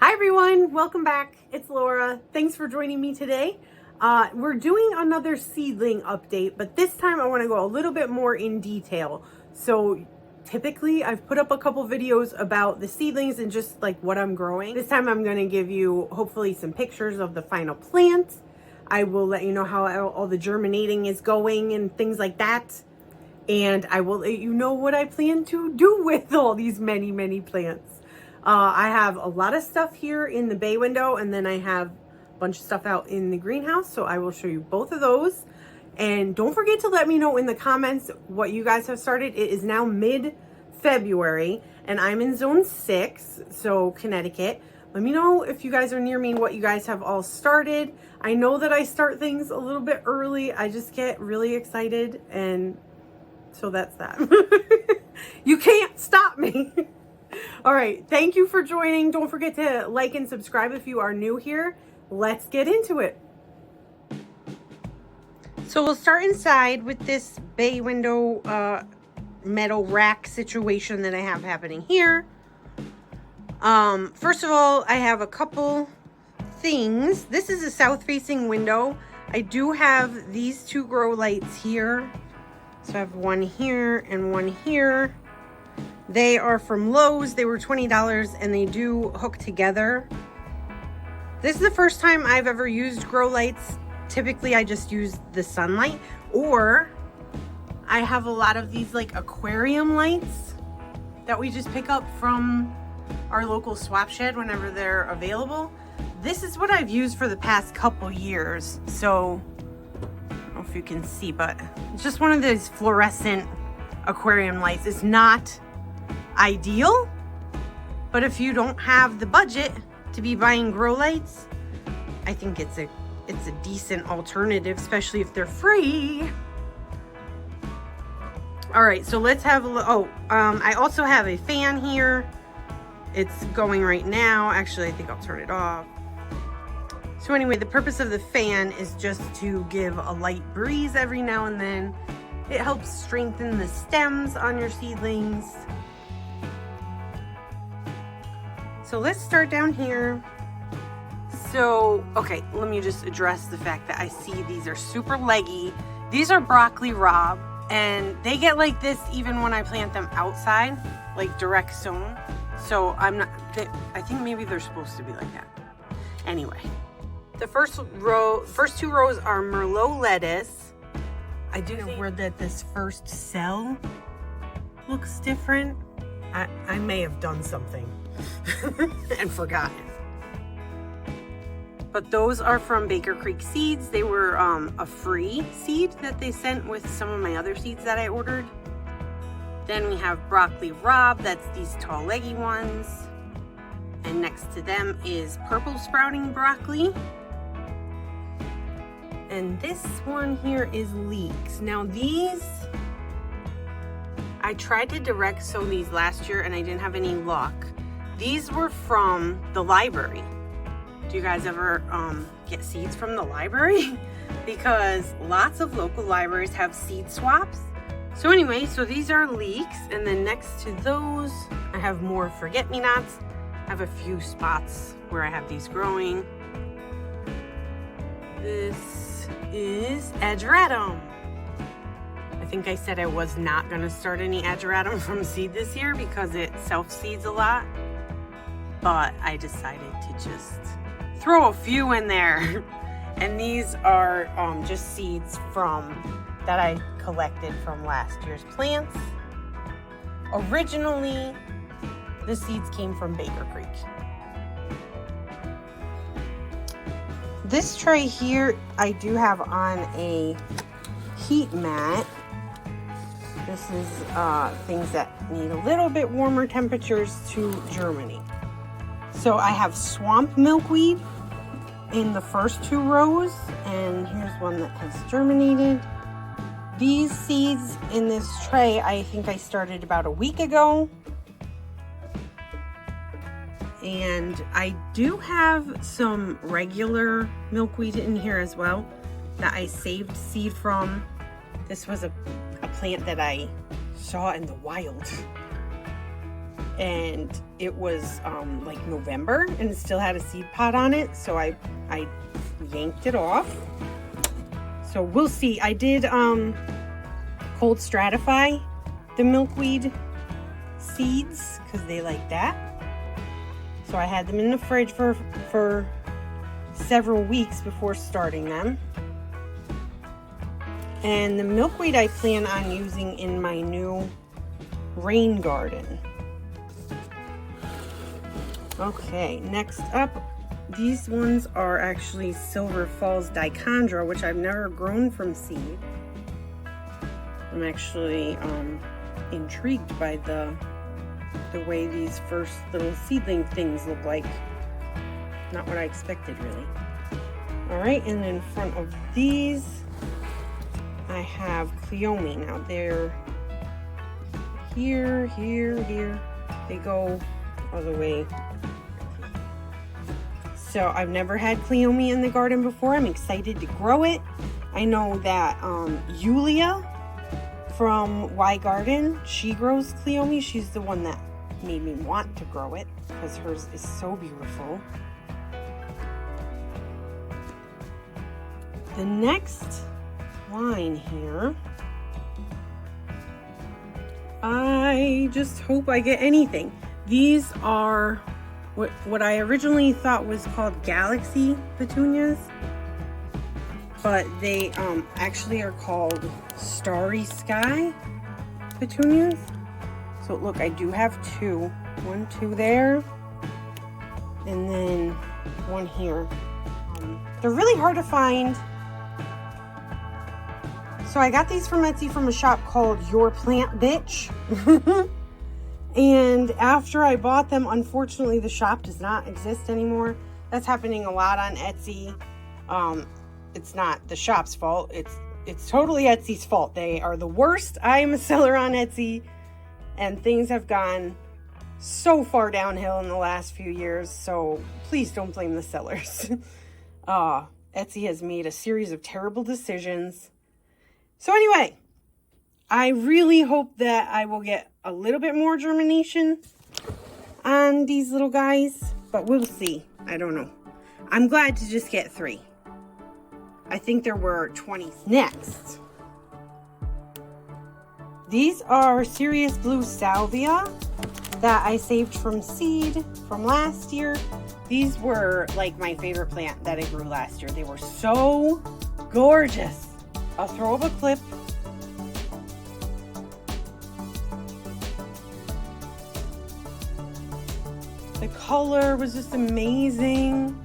Hi everyone, welcome back. It's Laura. Thanks for joining me today. We're doing another seedling update, but this time I want to go a little bit more in detail. So typically I've put up a couple videos about the seedlings and just like what I'm growing. This time I'm going to give you hopefully some pictures of the final plant. I will let you know how all the germinating is going and things like that. And I will let you know what I plan to do with all these many plants. I have a lot of stuff here in the bay window, and then I have a bunch of stuff out in the greenhouse. So I will show you both of those. And don't forget to let me know in the comments what you guys have started. It is now mid-February, and I'm in zone 6, so Connecticut. Let me know if you guys are near me, what you guys have all started. I know that I start things a little bit early. I just get really excited, and so that's that. You can't stop me. All right, thank you for joining. Don't forget to like and subscribe if you are new here. Let's get into it. So we'll start inside with this bay window metal rack situation that I have happening here. First of all, I have a couple things. This is a south-facing window. I do have these two grow lights here. So I have one here and one here. They are from Lowe's. They were $20 and they do hook together. This is the first time I've ever used grow lights. Typically I just use the sunlight, or I have a lot of these like aquarium lights that we just pick up from our local swap shed whenever they're available. This is what I've used for the past couple years. So I don't know if you can see, but it's just one of those fluorescent aquarium lights. It's not ideal, but if you don't have the budget to be buying grow lights, I think it's a decent alternative, especially if they're free. All right, so let's have a look. I also have a fan here. It's going right now. Actually, I think I'll turn it off. So anyway, the purpose of the fan is just to give a light breeze every now and then. It helps strengthen the stems on your seedlings. So let's start down here. So, okay, let me just address the fact that I see these are super leggy. These are broccoli rabe, and they get like this even when I plant them outside, like direct sown. So I think maybe they're supposed to be like that. Anyway, the first two rows are Merlot lettuce. I do know that this first cell looks different. I may have done something and forgotten. But those are from Baker Creek Seeds. They were a free seed that they sent with some of my other seeds that I ordered. Then we have broccoli rabe. That's these tall leggy ones. And next to them is purple sprouting broccoli. And this one here is leeks. Now these, I tried to direct sow these last year and I didn't have any luck. These were from the library. Do you guys ever get seeds from the library? Because lots of local libraries have seed swaps. So anyway, so these are leeks, and then next to those, I have more forget-me-nots. I have a few spots where I have these growing. This is ageratum. I think I said I was not gonna start any ageratum from seed this year because it self-seeds a lot, but I decided to just throw a few in there. And these are just seeds that I collected from last year's plants. Originally, the seeds came from Baker Creek. This tray here, I do have on a heat mat. This is things that need a little bit warmer temperatures to germinate. So I have swamp milkweed in the first two rows, and here's one that has germinated. These seeds in this tray, I think I started about a week ago. And I do have some regular milkweed in here as well that I saved seed from. This was a plant that I saw in the wild. and it was like November and it still had a seed pod on it, so I yanked it off. So we'll see. I did cold stratify the milkweed seeds because they like that. So I had them in the fridge for several weeks before starting them. And the milkweed I plan on using in my new rain garden. Okay, next up, these ones are actually Silver Falls Dichondra, which I've never grown from seed. I'm actually intrigued by the way these first little seedling things look like. Not what I expected, really. All right, and in front of these, I have Cleome. Now they're here, here, here. They go all the way. So I've never had Cleome in the garden before. I'm excited to grow it. I know that Yulia from Y Garden, she grows Cleome. She's the one that made me want to grow it because hers is so beautiful. The next line here, I just hope I get anything. These are what I originally thought was called Galaxy petunias, but they actually are called Starry Sky petunias. So look, I do have two. Two there, and then one here. They're really hard to find. So I got these from Etsy from a shop called Your Plant Bitch. And after I bought them, unfortunately, the shop does not exist anymore. That's happening a lot on Etsy. It's not the shop's fault. It's totally Etsy's fault. They are the worst. I am a seller on Etsy, and things have gone so far downhill in the last few years. So please don't blame the sellers. Etsy has made a series of terrible decisions. So anyway, I really hope that I will get a little bit more germination on these little guys, but we'll see. I don't know. I'm glad to just get 3. I think there were 20. Next, these are Sirius Blue Salvia that I saved from seed from last year. These were like my favorite plant that I grew last year. They were so gorgeous. I'll throw up a clip. The color was just amazing.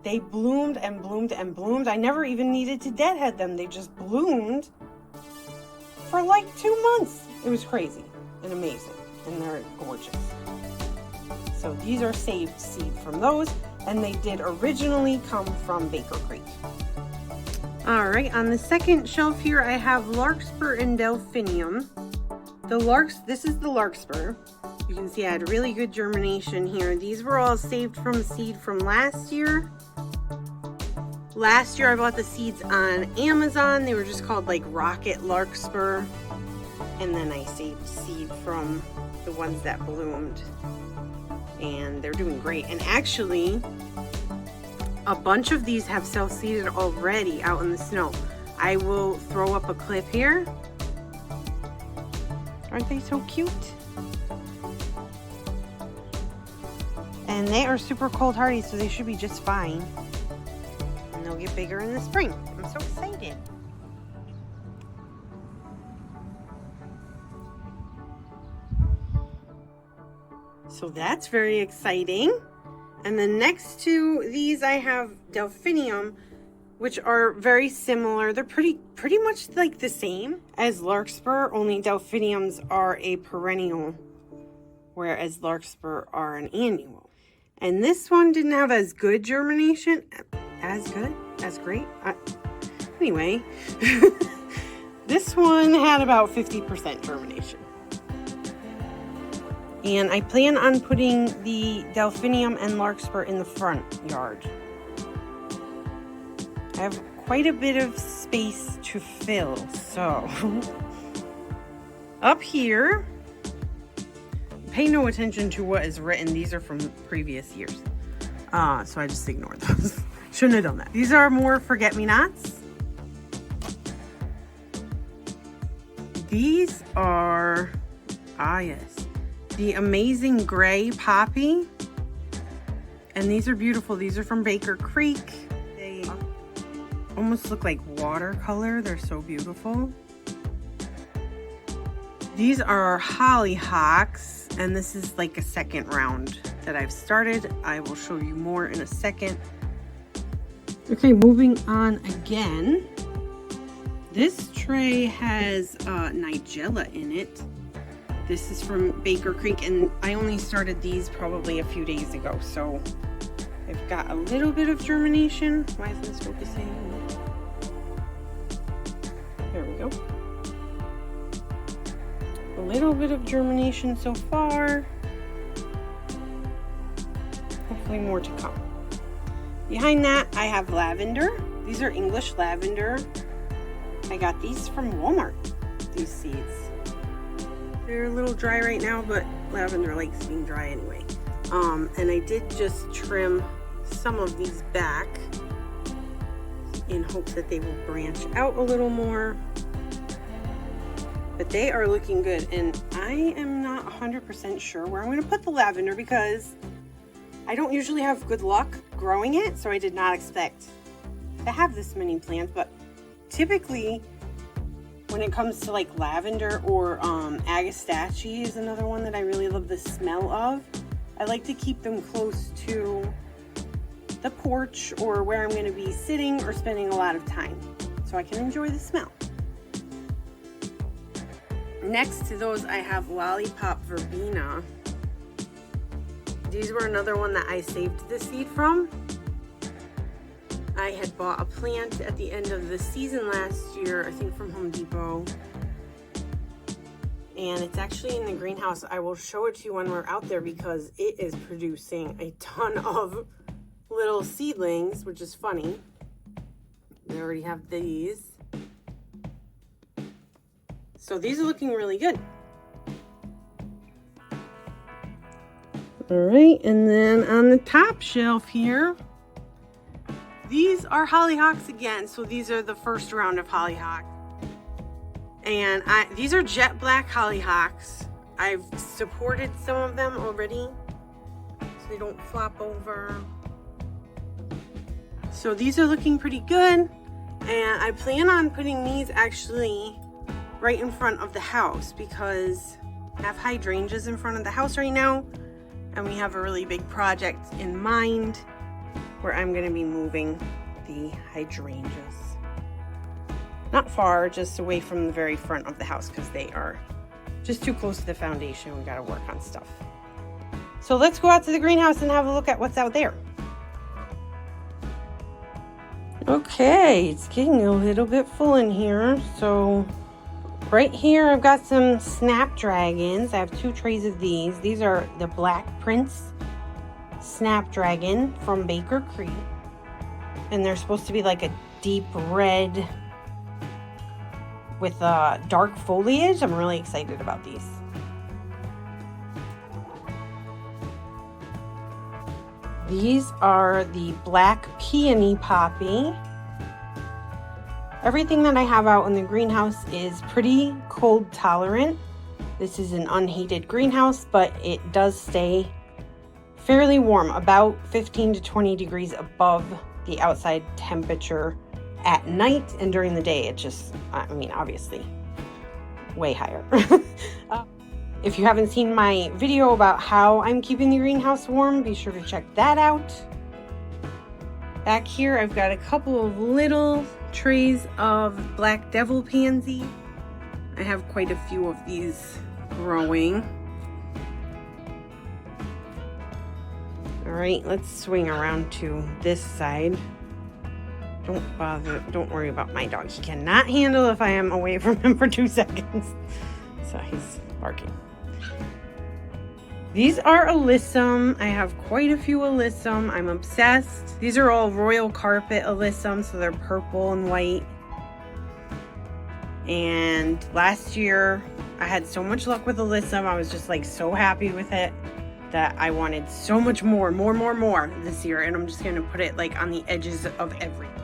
They bloomed and bloomed and bloomed. I never even needed to deadhead them. They just bloomed for like 2 months. It was crazy and amazing, and they're gorgeous. So these are saved seed from those, and they did originally come from Baker Creek. All right, on the second shelf here, I have Larkspur and Delphinium. This is the Larkspur. You can see I had really good germination here. These were all saved from seed from last year. Last year I bought the seeds on Amazon. They were just called like Rocket Larkspur. And then I saved seed from the ones that bloomed. And they're doing great. And actually, a bunch of these have self-seeded already out in the snow. I will throw up a clip here. Aren't they so cute? And they are super cold hardy, so they should be just fine. And they'll get bigger in the spring. I'm so excited. So that's very exciting. And then next to these I have Delphinium, which are very similar. They're pretty much like the same as Larkspur, only Delphiniums are a perennial, whereas Larkspur are an annual. And this one didn't have as good germination, as great. Anyway, this one had about 50% germination. And I plan on putting the Delphinium and Larkspur in the front yard. I have quite a bit of space to fill, so up here, pay no attention to what is written. These are from previous years. So I just ignored those. Shouldn't have done that. These are more forget-me-nots. These are, yes, the Amazing Gray Poppy. And these are beautiful. These are from Baker Creek. They almost look like watercolor. They're so beautiful. These are hollyhocks, and this is like a second round that I've started. I will show you more in a second. Okay, moving on again. This tray has nigella in it. This is from Baker Creek, and I only started these probably a few days ago, so I've got a little bit of germination. Why isn't this focusing? There we go. A little bit of germination so far. Hopefully more to come. Behind that, I have lavender. These are English lavender. I got these from Walmart, these seeds. They're a little dry right now, but lavender likes being dry anyway. And I did just trim some of these back in hopes that they will branch out a little more. But they are looking good, and I am not 100% sure where I'm going to put the lavender because I don't usually have good luck growing it, so I did not expect to have this many plants. But typically, when it comes to like lavender or agastache is another one that I really love the smell of, I like to keep them close to the porch or where I'm going to be sitting or spending a lot of time so I can enjoy the smell. Next to those, I have lollipop verbena. These were another one that I saved the seed from. I had bought a plant at the end of the season last year, I think from Home Depot. And it's actually in the greenhouse. I will show it to you when we're out there because it is producing a ton of little seedlings, which is funny. I already have these. So these are looking really good. All right, and then on the top shelf here, these are hollyhocks again. So these are the first round of hollyhocks. And these are jet black hollyhocks. I've supported some of them already so they don't flop over. So these are looking pretty good. And I plan on putting these actually right in front of the house because I have hydrangeas in front of the house right now. And we have a really big project in mind where I'm going to be moving the hydrangeas. Not far, just away from the very front of the house because they are just too close to the foundation. We got to work on stuff. So let's go out to the greenhouse and have a look at what's out there. Okay, it's getting a little bit full in here. So right here, I've got some snapdragons. I have 2 trays of these. These are the Black Prince Snapdragon from Baker Creek. And they're supposed to be like a deep red with dark foliage. I'm really excited about these. These are the Black Peony Poppy. Everything that I have out in the greenhouse is pretty cold tolerant. This is an unheated greenhouse, but it does stay fairly warm, about 15 to 20 degrees above the outside temperature at night, and during the day it just, I mean, obviously way higher. If you haven't seen my video about how I'm keeping the greenhouse warm, be sure to check that out. Back here I've got a couple of little trays of Black Devil Pansy. I have quite a few of these growing. All right, let's swing around to this side. Don't worry about my dog. He cannot handle if I am away from him for 2 seconds. So he's barking. These are alyssum. I have quite a few alyssum. I'm obsessed. These are all Royal Carpet alyssum, so they're purple and white. And last year I had so much luck with alyssum. I was just like so happy with it that I wanted so much more this year. And I'm just gonna put it like on the edges of everything.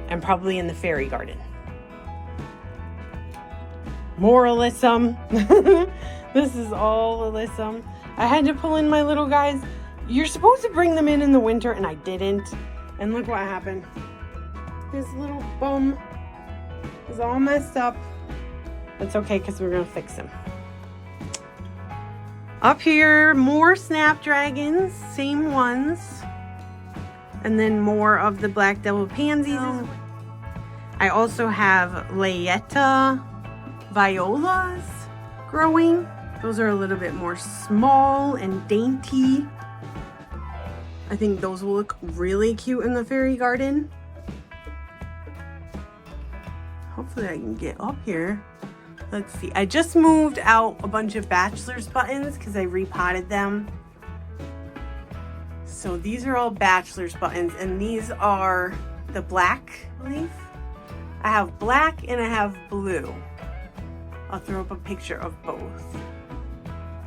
And probably in the fairy garden. More alyssum. This is all alyssum. I had to pull in my little guys. You're supposed to bring them in the winter, and I didn't. And look what happened. His little bum is all messed up. That's okay, because we're going to fix him. Up here, more snapdragons, same ones. And then more of the black devil pansies. I also have Layetta violas growing. Those are a little bit more small and dainty. I think those will look really cute in the fairy garden. Hopefully I can get up here. Let's see. I just moved out a bunch of bachelor's buttons because I repotted them. So these are all bachelor's buttons, and these are the black leaf. I have black and I have blue. I'll throw up a picture of both.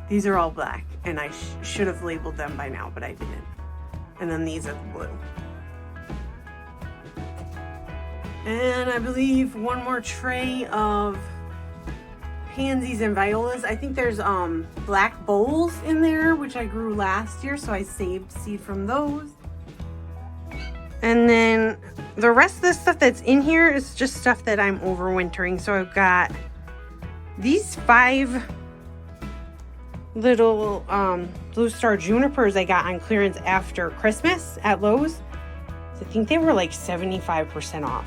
These are all black, and I should have labeled them by now, but I didn't. And then these are the blue. And I believe one more tray of pansies and violas. I think there's black bowls in there, which I grew last year, so I saved seed from those. And then the rest of the stuff that's in here is just stuff that I'm overwintering. So I've got these 5 little blue star junipers I got on clearance after Christmas at Lowe's. So I think they were like 75% off.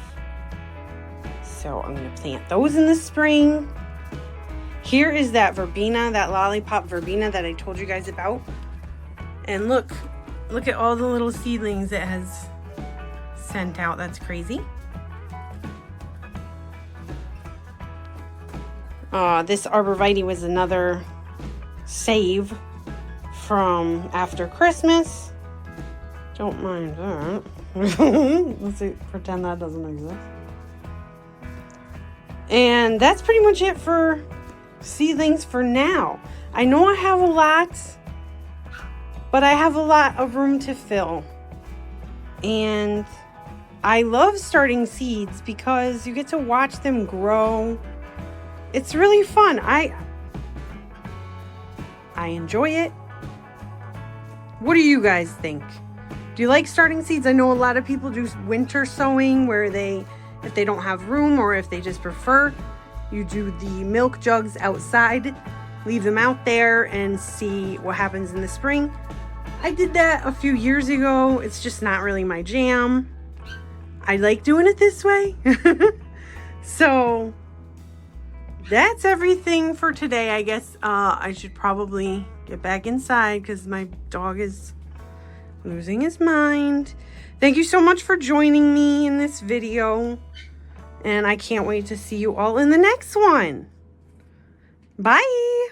So I'm going to plant those in the spring. Here is that verbena, that lollipop verbena that I told you guys about. And look at all the little seedlings it has sent out. That's crazy. This arborvitae was another save from after Christmas. Don't mind that. Let's see, pretend that doesn't exist. And that's pretty much it for seedlings for now. I know I have a lot, but I have a lot of room to fill. And I love starting seeds because you get to watch them grow. It's really fun. I enjoy it. What do you guys think? Do you like starting seeds? I know a lot of people do winter sowing where if they don't have room, or if they just prefer, you do the milk jugs outside, leave them out there and see what happens in the spring. I did that a few years ago. It's just not really my jam. I like doing it this way. So that's everything for today. I guess I should probably get back inside because my dog is losing his mind. Thank you so much for joining me in this video. And I can't wait to see you all in the next one. Bye.